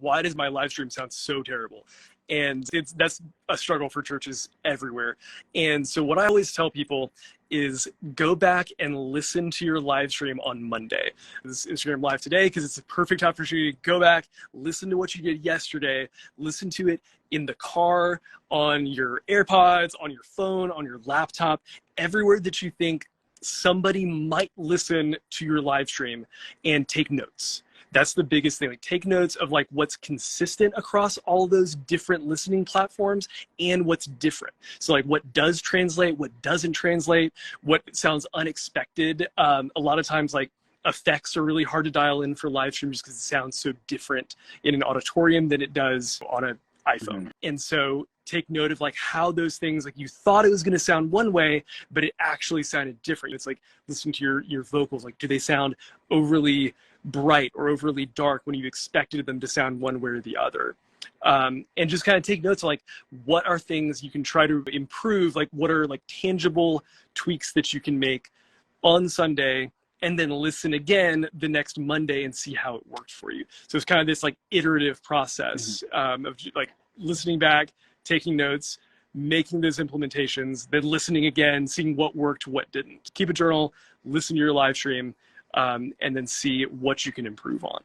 why does my live stream sound so terrible? And that's a struggle for churches everywhere. And so what I always tell people is go back and listen to your live stream on Monday. This is Instagram Live today because it's a perfect opportunity to go back, listen to what you did yesterday, listen to it in the car, on your AirPods, on your phone, on your laptop, everywhere that you think somebody might listen to your live stream, and take notes. That's the biggest thing. Like, take notes of like what's consistent across all those different listening platforms and what's different. So like what does translate, what doesn't translate, what sounds unexpected. A lot of times like effects are really hard to dial in for live streams because it sounds so different in an auditorium than it does on an iPhone. And so take note of like how those things, like you thought it was going to sound one way, but it actually sounded different. It's like listen to your vocals. Like, do they sound overly bright or overly dark when you expected them to sound one way or the other? And just kind of take notes of like, what are things you can try to improve? Like, what are like tangible tweaks that you can make on Sunday, and then listen again the next Monday and see how it worked for you. So it's kind of this like iterative process of like listening back, taking notes, making those implementations, then listening again, seeing what worked, what didn't. Keep a journal, listen to your live stream, and then see what you can improve on.